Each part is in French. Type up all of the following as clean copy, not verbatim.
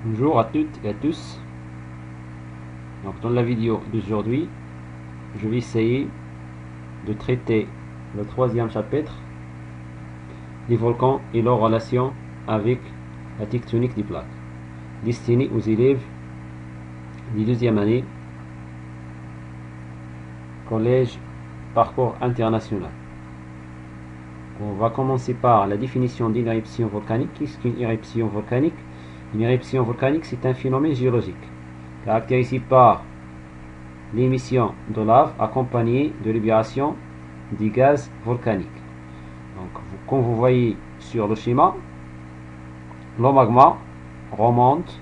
Bonjour à toutes et à tous. Donc dans la vidéo d'aujourd'hui, je vais essayer de traiter le troisième chapitre des volcans et leur relation avec la tectonique des plaques, destiné aux élèves de deuxième année collège parcours international. On va commencer par la définition d'une éruption volcanique. Qu'est-ce qu'une éruption volcanique? Une éruption volcanique, c'est un phénomène géologique caractérisé par l'émission de lave accompagnée de libération des gaz volcaniques. Donc, comme vous voyez sur le schéma, le magma remonte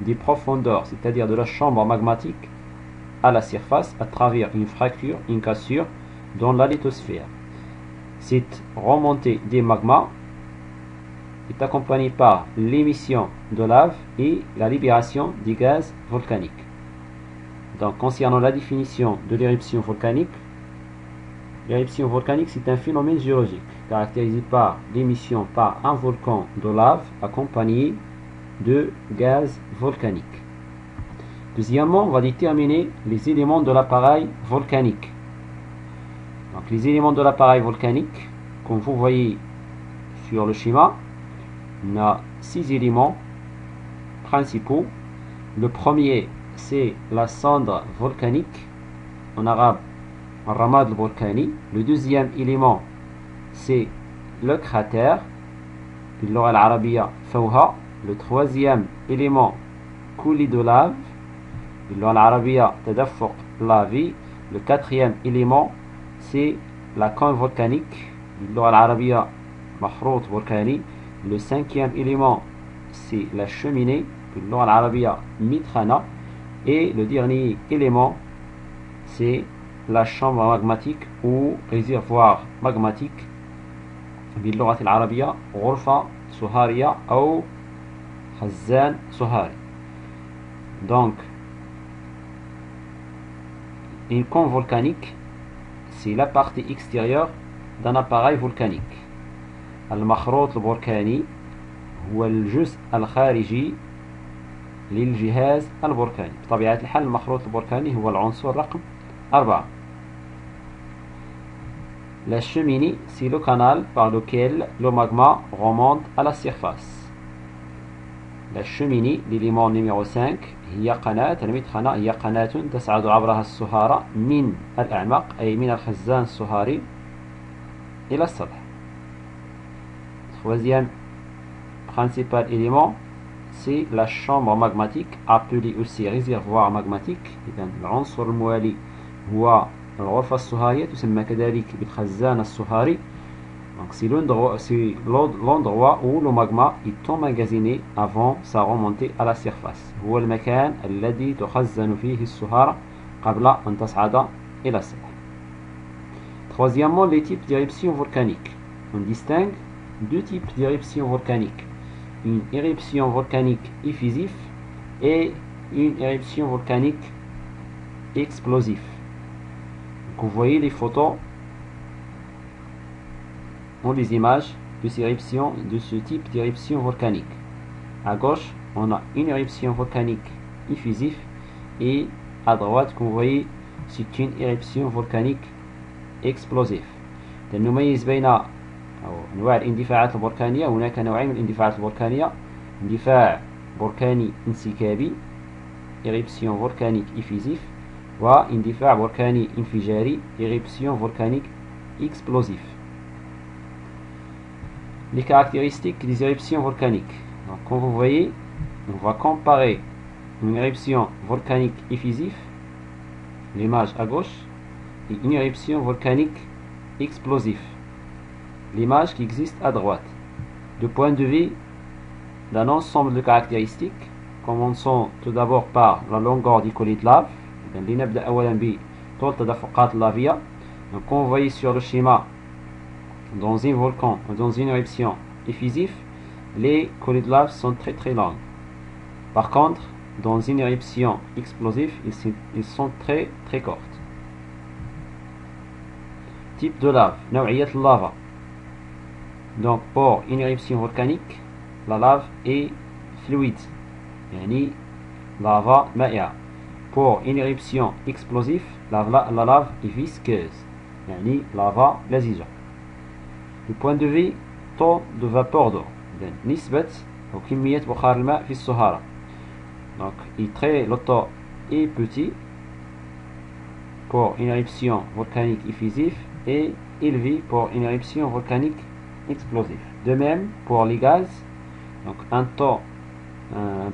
des profondeurs, c'est-à-dire de la chambre magmatique, à la surface à travers une fracture, une cassure dans la lithosphère. Cette remontée des magmas est accompagnée par l'émission de lave et la libération des gaz volcaniques. Donc, concernant la définition de l'éruption volcanique c'est un phénomène géologique caractérisé par l'émission par un volcan de lave accompagné de gaz volcanique. Deuxièmement, on va déterminer les éléments de l'appareil volcanique. Donc, les éléments de l'appareil volcanique, comme vous voyez sur le schéma, on a 6 éléments principaux. Le premier, c'est la cendre volcanique, en arabe Ramad al-Volcani. Le deuxième élément, c'est le cratère, باللغة العربية فوهة. Le troisième élément, coulis de lave, باللغة العربية تدفق لافي. Le quatrième élément, c'est la cône volcanique, باللغة العربية مخروط volcani. Le cinquième élément, c'est la cheminée, باللغة العربية مدخنة. Et le dernier élément, c'est la chambre magmatique ou réservoir magmatique, باللغة العربية غرفة صهارية أو خزان صهاري. Donc, une cône volcanique, c'est la partie extérieure d'un appareil volcanique. المخروط البركاني هو الجزء الخارجي للجهاز البركاني. بطبيعة الحال المخروط البركاني هو العنصر رقم 4. La cheminée, c'est le canal par lequel le magma remonte à la surface. La cheminée, l'élément numéro 5, هي قناة المدخنة، هي قناة تصعد عبرها الصهارة من الأعماق أي من الخزان الصهاري إلى السطح. Troisième principal élément, c'est la chambre magmatique, appelée aussi réservoir magmatique. إذن العنصر الموالي هو الغرفة الصهارية، تسمى كذلك بالخزان الصهاري. Donc c'est l'endroit où le magma est emmagasiné avant sa remontée à la surface. هو المكان الذي تخزن فيه الصهارة قبل أن تصعد إلى السطح. Troisièmement, les types d'éruptions volcaniques. On distingue deux types d'éruptions volcaniques. Une éruption volcanique effusive et une éruption volcanique explosive. Donc, vous voyez les photos ou les images de ce type d'éruption volcanique. À gauche, on a une éruption volcanique effusive et à droite, comme vous voyez, c'est une éruption volcanique explosive. نميز بين أنواع الاندفاعات البركانية. هناك نوعين من الاندفاعات البركانية: اندفاع بركاني انسكابي éruption volcanique effusif واندفاع بركاني انفجاري éruption volcanique explosif. Les caractéristiques des éruptions volcaniques. Donc, comme vous voyez, on va comparer une éruption volcanique effusive, l'image à gauche, et une éruption volcanique explosive, l'image qui existe à droite. Du point de vue d'un ensemble de caractéristiques, commençons tout d'abord par la longueur du colis de lave. لنبدأ أولا بطول التدفقات اللافية. Donc, comme vous voyez sur le schéma, dans un volcan, dans une éruption effusive, les colis de lave sont très très longs. Par contre, dans une éruption explosive, ils sont très très courts. Type de lave, نوعية اللافا. Donc, pour une éruption volcanique, la lave est fluide. يعني lava مائعة. Pour une éruption explosive la lave est visqueuse يعني lava لزجة. Du point de vue taux de vapeur d'eau نسبة أو كمية بخار الماء في الصهارة. Donc le taux est petit pour une éruption volcanique effusive et élevé pour une éruption volcanique explosive. De même pour les gaz, donc un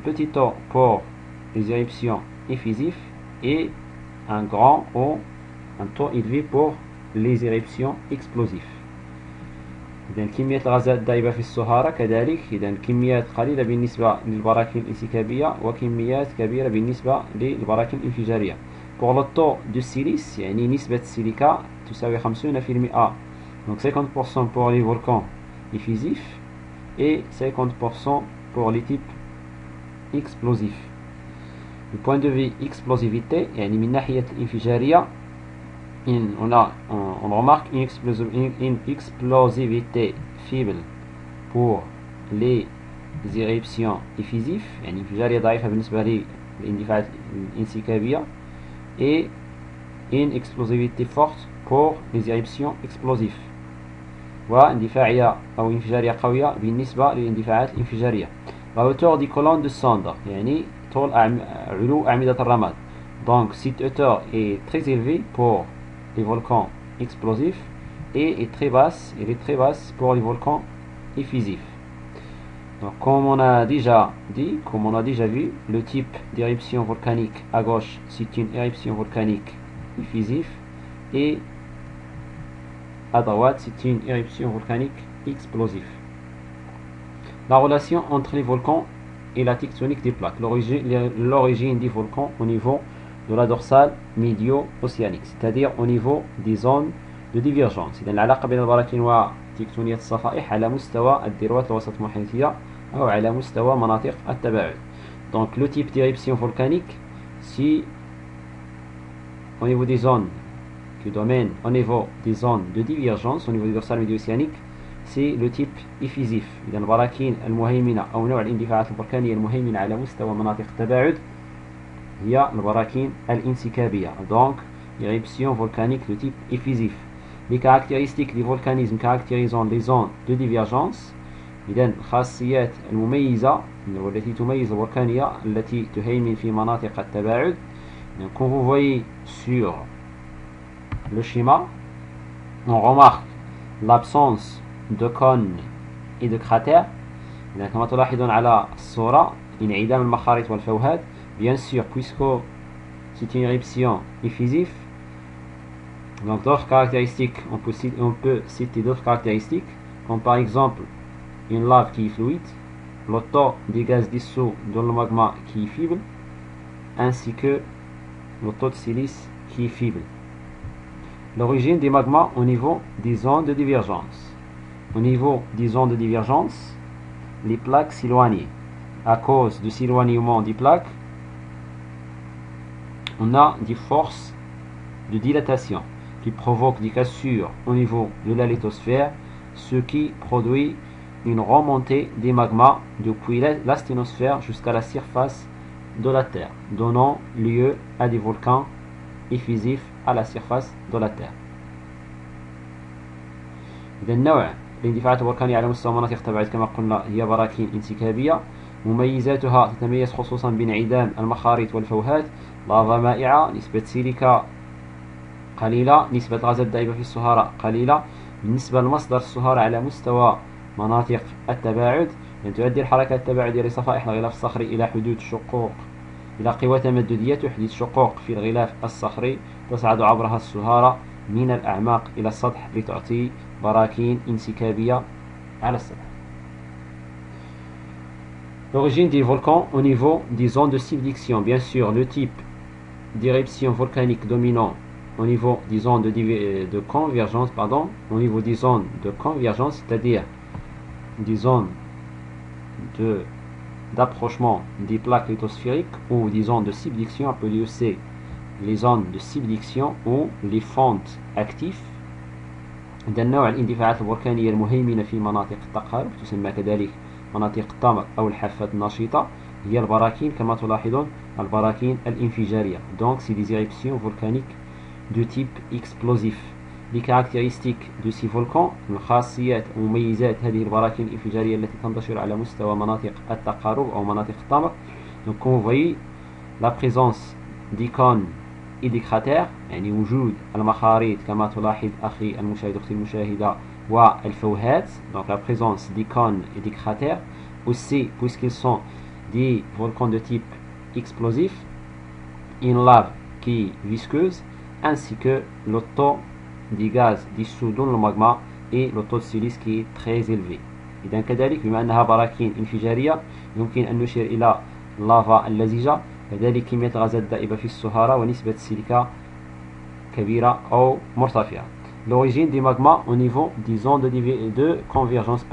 petit taux pour les éruptions effusives et un grand ou un taux élevé pour les éruptions explosives. إذا كمية الغازات الدائبة في الصهارة كذلك إذا كميات قليلة بالنسبة للبراكين الانسكابية وكميات كبيرة بالنسبة للبراكين الانفجارية. Pour le taux de silice يعني نسبة السيليكا تساوي 50%. Donc 50% pour les volcans effusifs et 50% pour les types explosifs. Du point de vue explosivité يعني من ناحية الانفجارية on remarque une explosivité faible pour les éruptions effusives يعني انفجارية ضعيفة بالنسبة للاندفاعات الانسكابية et une explosivité forte pour les éruptions explosives واندفاعية أو انفجارية قوية بالنسبة للاندفاعات الانفجارية. La hauteur des colonnes de cendres يعني طول علو أعمدة الرماد. Donc cette hauteur est très élevée pour les volcans explosifs et est très basse pour les volcans effusifs. Donc comme on a déjà vu, le type d'éruption volcanique à gauche c'est une éruption volcanique effusive et à droite c'est une éruption volcanique explosive. La relation entre les volcans et la tectonique des plaques, l'origine des volcans au niveau de la dorsale médio-océanique, c'est-à-dire au niveau des zones de divergence. إذن العلاقة بين البراكين وتكتونية الصفائح على مستوى الذروات الوسط المحيطية أو على مستوى مناطق التباعد. Donc le type d'éruption volcanique, si au niveau des zones qui dominent au niveau des zones de divergence au niveau des dorsales médio-océaniques, c'est le type effusif. إذن البراكين المهيمنة أو نوع الاندفاعات البركانية المهيمنة على مستوى مناطق التباعد هي البراكين الانسكابية. Donc éruption volcanique de type effusif. Les caractéristiques du volcanisme caractérisant les zones de divergence. إذن الخاصيات المميزة والتي تميز البركانية التي تهيمن في مناطق التباعد. Comme vous voyez sur le schéma, on remarque l'absence de cônes et de cratères. كما تلاحظون على الصورة انعدام المخارط والفوهات. Bien sûr, puisque c'est une éruption effusive, donc d'autres caractéristiques, on peut citer d'autres caractéristiques, comme par exemple une lave qui est fluide, le taux des gaz dissous dans le magma qui est faible, ainsi que le taux de silice qui est faible. L'origine des magmas au niveau des zones de divergence. Au niveau des zones de divergence, les plaques s'éloignent. À cause de s'éloignement des plaques, on a des forces de dilatation qui provoquent des cassures au niveau de la lithosphère, ce qui produit une remontée des magmas depuis la sténosphère jusqu'à la surface de la Terre, donnant lieu à des volcans effusifs à la surface de la Terre. إذا النوع الاندفاعات البركانية على مستوى مناطق التباعد كما قلنا هي براكين انسكابية. مميزاتها تتميز خصوصا بانعدام المخارط والفوهات، لافا مائعة، نسبة سيليكا قليلة، نسبة غازات دائبة في الصهارة قليلة. بالنسبة لمصدر الصهارة على مستوى مناطق التباعد تؤدي الحركات التباعدية لصفائح الغلاف الصخري إلى حدوث شقوق، إلى قوى تمددية تحدث شقوق في الغلاف الصخري تصعد عبرها الصهارة من الأعماق إلى السطح لتعطي براكين انسكابية على السطح. L'origine des volcans au niveau des zones de subduction. Bien sûr, le type d'éruption volcanique dominant au niveau des zones de convergence, au niveau des zones de convergence, c'est-à-dire des zones d'approchement des plaques lithosphériques ou des zones de subduction, appelées aussi les zones de subduction ou les fentes actives. ده النوع الاندفاعات البركانية المهيمنة في مناطق التقارب تسمى كذلك مناطق التمر أو الحافات النشيطة، هي البراكين كما تلاحظون البراكين الانفجارية. Donc c'est des éruptions volcaniques de type explosif. Les caractéristiques de ces volcans الخاصيات ومميزات هذه البراكين الانفجارية التي تنتشر على مستوى مناطق التقارب أو مناطق الطمر. Donc comme vous voyez la présence d'icônes et des cratères يعني وجود المخاريط كما تلاحظ أخي المشاهد أختي المشاهدة والفوهات. Donc la présence d'icônes et des cratères aussi puisqu'ils sont des volcans de type explosif, une lave qui est visqueuse ainsi que le taux des gaz dissous dans le magma et le taux de silice qui est très élevé. إذا كذلك بما أنها براكين انفجارية يمكن أن نشير إلى اللافا اللزجة كذلك كمية الغازات الدائبة في الصهارة ونسبة السيليكا كبيرة أو مرتفعة. L'origine des magmas au niveau des zones de convergence